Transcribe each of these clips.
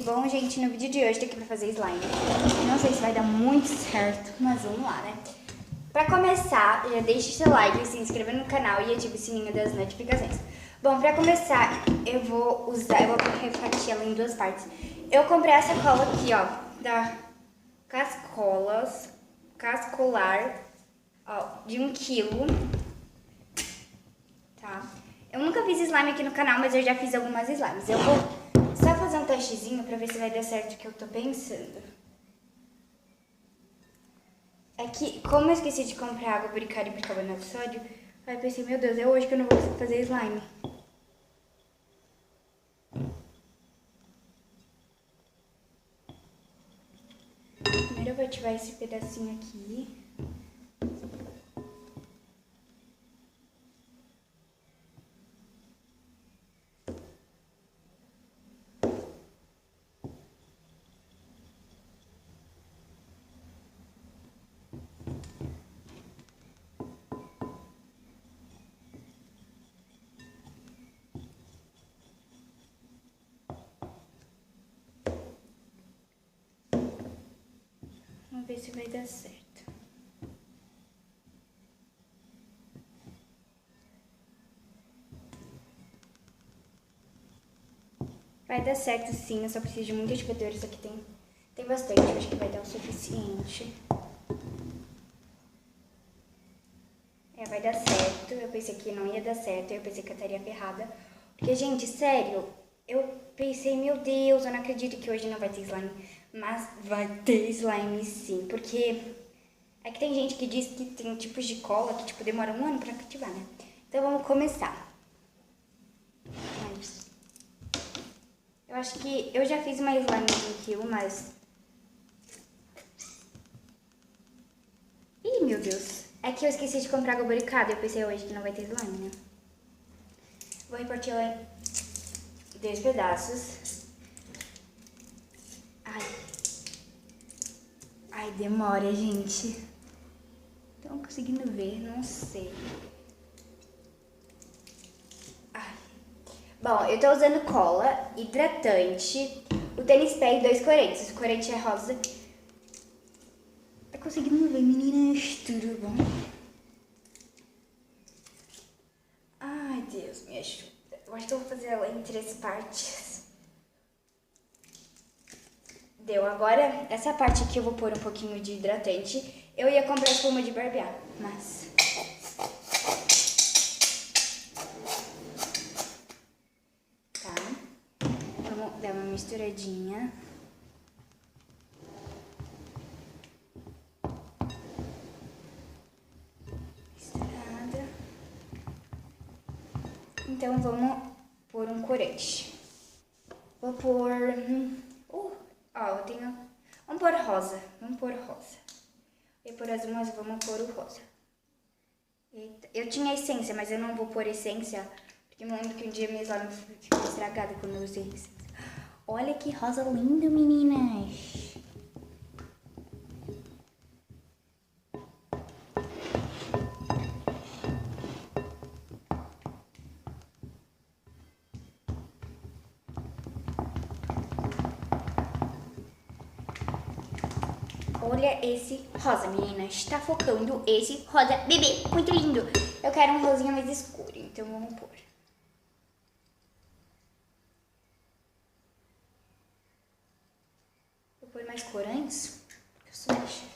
Bom, gente, no vídeo de hoje tô aqui pra fazer slime. Não sei se vai dar muito certo, mas vamos lá, né? Pra começar, já deixe seu like, se inscreva no canal e ative o sininho das notificações. Bom, pra começar, eu vou refatir ela em duas partes. Eu comprei essa cola aqui, ó, da Cascolar, ó, de 1 quilo, tá? Eu nunca fiz slime aqui no canal, mas eu já fiz algumas slimes. Eu vou só fazer um testezinho pra ver se vai dar certo o que eu tô pensando. É que, como eu esqueci de comprar água boricada e bicarbonato de sódio, aí eu pensei, meu Deus, é hoje que eu não vou conseguir fazer slime. Primeiro eu vou ativar esse pedacinho aqui. Vamos ver se vai dar certo. Vai dar certo sim, eu só preciso de muitos ativadores. Aqui tem bastante, eu acho que vai dar o suficiente. É, vai dar certo. Eu pensei que não ia dar certo, eu pensei que eu estaria ferrada. Porque, gente, sério, eu pensei, meu Deus, eu não acredito que hoje não vai ter slime. Mas vai ter slime sim, porque é que tem gente que diz que tem tipos de cola que, tipo, demora 1 ano pra ativar, né? Então vamos começar. Eu acho que eu já fiz uma slime de 1 quilo, mas... Ih, meu Deus. É que eu esqueci de comprar água boricada. Eu pensei hoje que não vai ter slime, né? Vou repartir ela em 2 pedaços. Ai, demora, gente. Estão conseguindo ver? Não sei. Ai. Bom, eu tô usando cola, hidratante, o tênis pé e 2 corantes. O corante é rosa. Tá conseguindo ver, meninas? Tudo bom? Ai, Deus, me ajuda. Eu acho que eu vou fazer ela em 3 partes. Deu. Agora, essa parte aqui eu vou pôr um pouquinho de hidratante. Eu ia comprar espuma de barbear, mas... Tá. Vamos dar uma misturadinha. Misturada. Então, vamos pôr um corante. Vou pôr... ó, eu tenho... Vamos pôr rosa. Eu ia pôr azul, mas vamos pôr o rosa. Eita. Eu tinha essência, mas eu não vou pôr essência, porque eu lembro que um dia minha slime ficou estragada quando eu usei essência. Olha que rosa lindo, meninas! Olha esse rosa, meninas. Tá focando esse rosa bebê. Muito lindo. Eu quero um rosinha mais escuro, então vamos pôr. Vou pôr mais corantes. Eu sou mexa.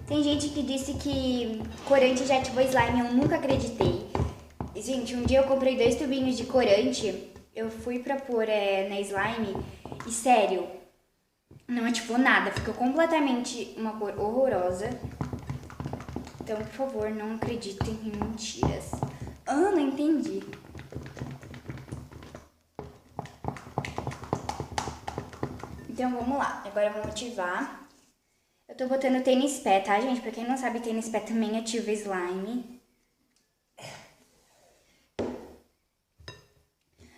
Tem gente que disse que corante já ativou slime, eu nunca acreditei. Gente, um dia eu comprei 2 tubinhos de corante, eu fui pra pôr na slime e sério, não ativou nada, ficou completamente uma cor horrorosa. Então, por favor, não acreditem em mentiras. Não entendi. Então, vamos lá, agora vamos ativar. Eu tô botando tênis pé, tá, gente? Pra quem não sabe, tênis pé também ativa slime.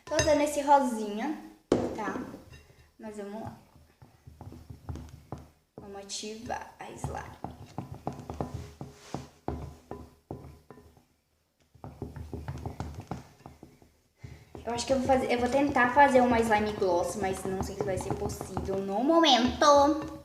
Tô usando esse rosinha, tá? Mas vamos lá. Vamos ativar a slime. Eu acho que eu vou tentar fazer uma slime gloss, mas não sei se vai ser possível no momento.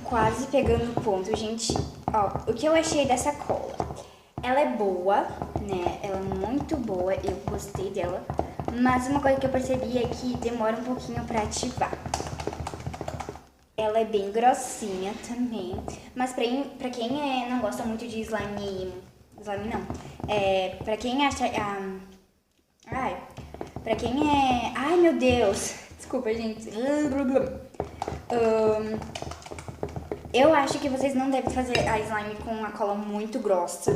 Quase pegando o ponto, gente. Ó, o que eu achei dessa cola? Ela é boa, né? Ela é muito boa, eu gostei dela. Mas uma coisa que eu percebi é que demora um pouquinho pra ativar. Ela é bem grossinha também. Mas pra quem não gosta muito de slime... Slime não. Pra quem acha... pra quem é... Ai, meu Deus. Desculpa, gente. Eu acho que vocês não devem fazer a slime com a cola muito grossa.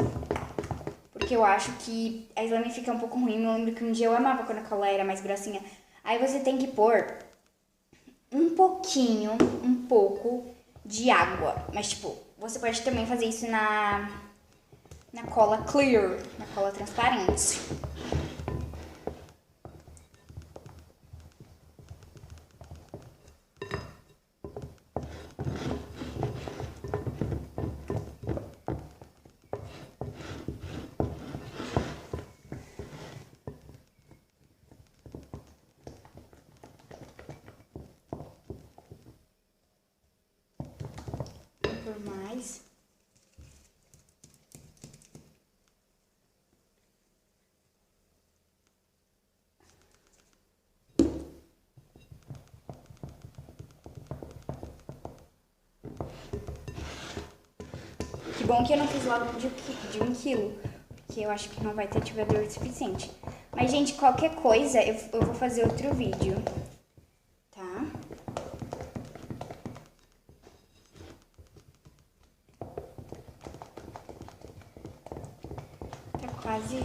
Porque eu acho que a slime fica um pouco ruim. Eu lembro que um dia eu amava quando a cola era mais grossinha. Aí você tem que pôr um pouco de água. Mas, tipo, você pode também fazer isso na cola clear, na cola transparente. Por mais. Que bom que eu não fiz logo de 1 quilo, porque eu acho que não vai ter atividade suficiente. Mas, gente, qualquer coisa, eu vou fazer outro vídeo, tá? Tá quase...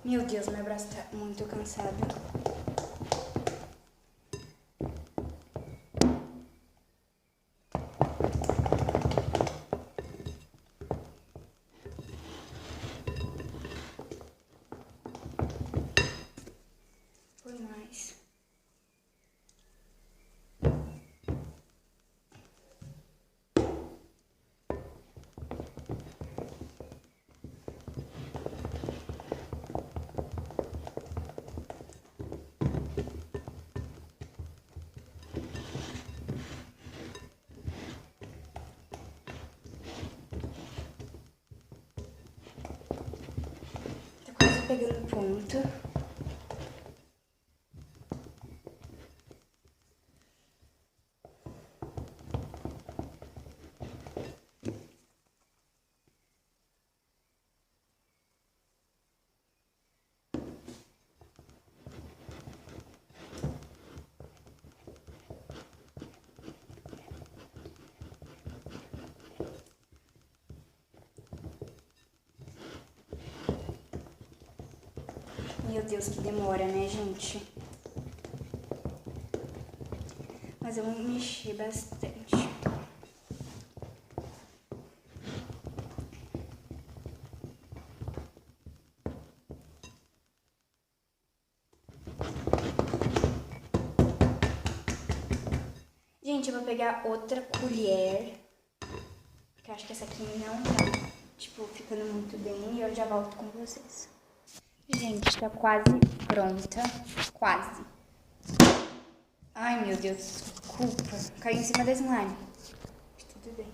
Meu Deus, meu braço tá muito cansado. Por mais. Tá quase pegando ponto. Meu Deus, que demora, né, gente? Mas eu vou mexer bastante. Gente, eu vou pegar outra colher, porque eu acho que essa aqui não tá, tipo, ficando muito bem, e eu já volto com vocês. Gente, tá quase pronta. Quase. Ai, meu Deus, desculpa. Caiu em cima da slime. Tudo bem.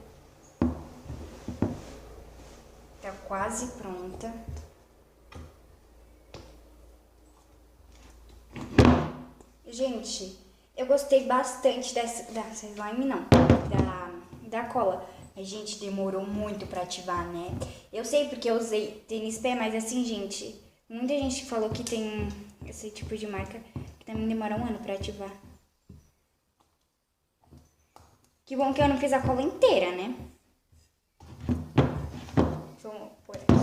Tá quase pronta. Gente, eu gostei bastante dessa slime, não. Da cola. A gente demorou muito pra ativar, né? Eu sei porque eu usei tênis pé, mas assim, gente, muita gente falou que tem esse tipo de marca que também demora um ano pra ativar. Que bom que eu não fiz a cola inteira, né? Vamos por aqui.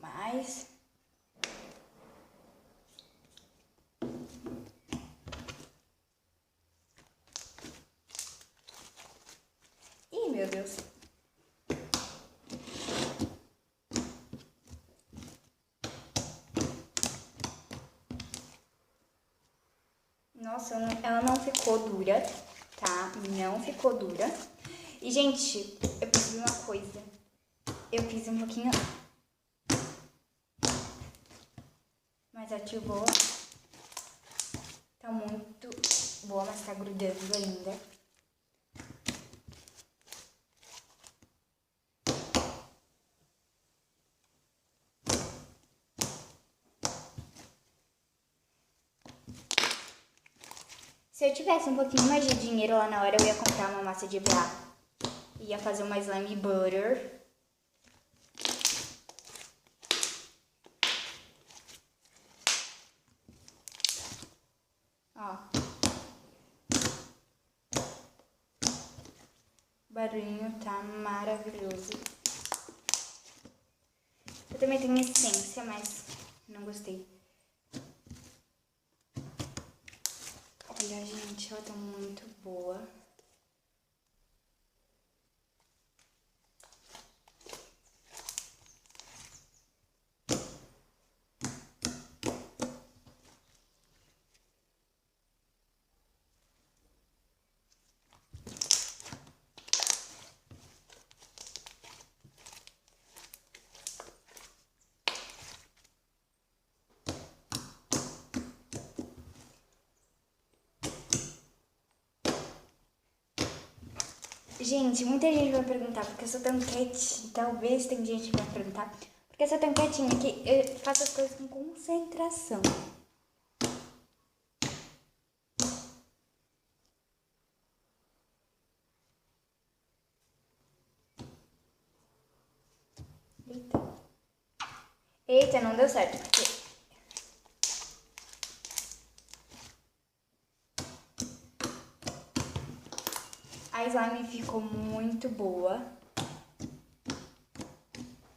Mais. Ih, meu Deus. Nossa, ela não ficou dura, tá? Não ficou dura. E, gente, eu preciso de uma coisa. Eu fiz um pouquinho... Mas ativou. Tá muito boa, mas tá grudando ainda. Se eu tivesse um pouquinho mais de dinheiro lá na hora, eu ia comprar uma massa de EVA. Ia fazer uma slime butter. Ó. O barulhinho tá maravilhoso. Eu também tenho essência, mas não gostei. Olha, gente, ela tá muito boa. Gente, muita gente vai perguntar porque eu sou tão quietinha. Talvez tem gente que vai perguntar porque eu sou tão quietinha que eu faço as coisas com concentração. Eita. Eita, não deu certo porque... A slime ficou muito boa.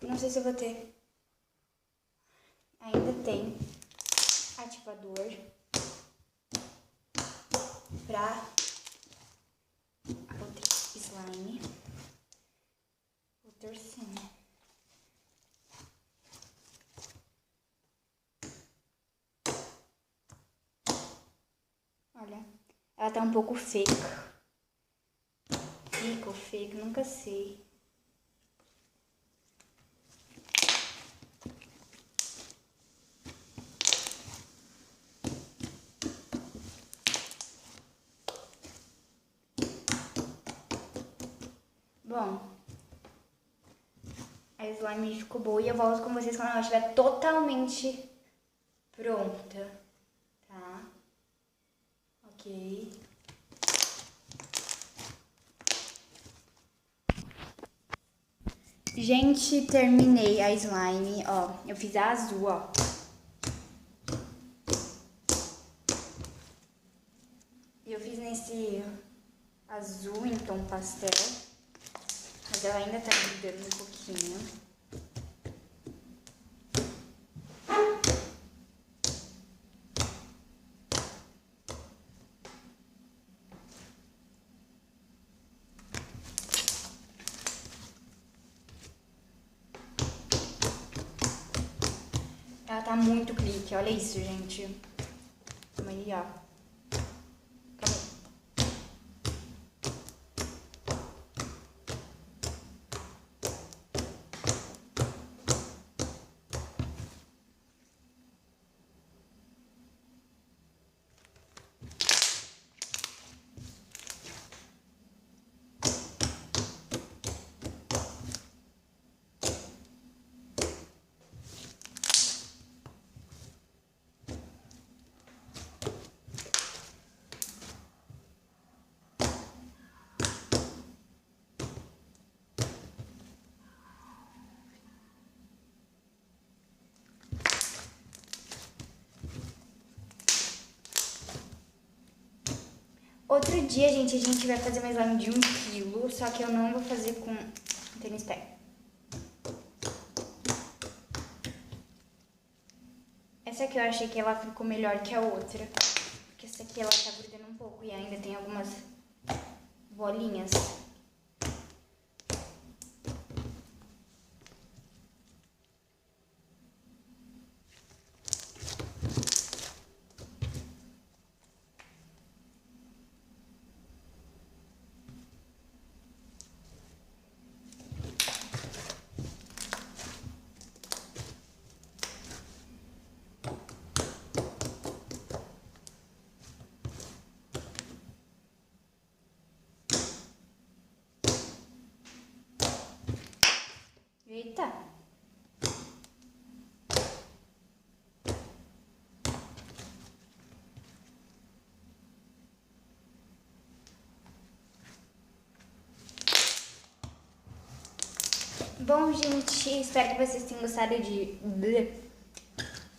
Não sei se eu vou ter. Ainda tem ativador pra a outra slime. Vou torcer, né? Olha, ela tá um pouco fake. Fica ou fake, nunca sei. Bom, a slime ficou boa e eu volto com vocês quando ela estiver totalmente pronta, tá? Ok. Gente, terminei a slime, ó. Eu fiz a azul, ó. Eu fiz nesse azul em tom pastel. Mas ela ainda tá grudando um pouquinho. Ela tá muito clique, olha isso, gente. Calma aí, ó. Calma aí. Outro dia, gente, a gente vai fazer uma slime de 1 quilo, só que eu não vou fazer com tênis pé. Essa aqui eu achei que ela ficou melhor que a outra, porque essa aqui ela tá grudando um pouco e ainda tem algumas bolinhas. Eita! Bom, gente, espero que vocês tenham gostado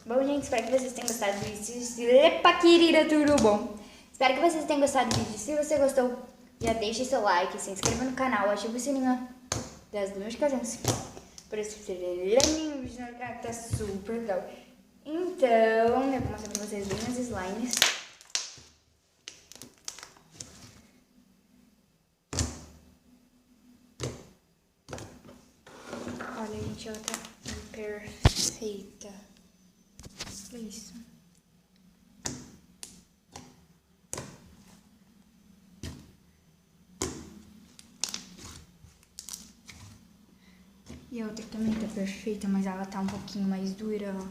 Bom, gente, espero que vocês tenham gostado do vídeo. Epa, querida, tudo bom? Espero que vocês tenham gostado do vídeo. Se você gostou, já deixe seu like, se inscreva no canal, ative o sininho das notificações. Para vocês verem o vídeo no canal que tá super legal. Então, eu vou mostrar pra vocês bem as slimes. Olha, gente, ela tá perfeita. Olha isso. E a outra também tá perfeita, mas ela tá um pouquinho mais dura, ó.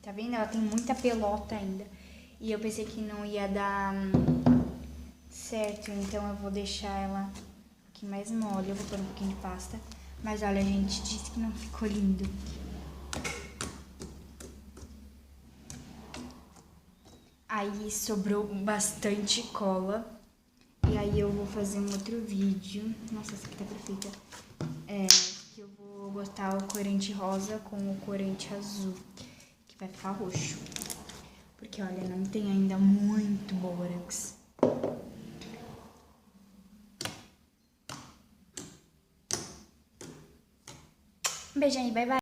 Tá vendo? Ela tem muita pelota ainda. E eu pensei que não ia dar certo, então eu vou deixar ela um pouquinho mais mole. Eu vou pôr um pouquinho de pasta. Mas olha, a gente disse que não ficou lindo. Aí sobrou bastante cola. E aí eu vou fazer um outro vídeo. Nossa, essa aqui tá perfeita. Que eu vou botar o corante rosa com o corante azul. Que vai ficar roxo. Porque, olha, não tem ainda muito bórax. Um beijão aí, bye bye.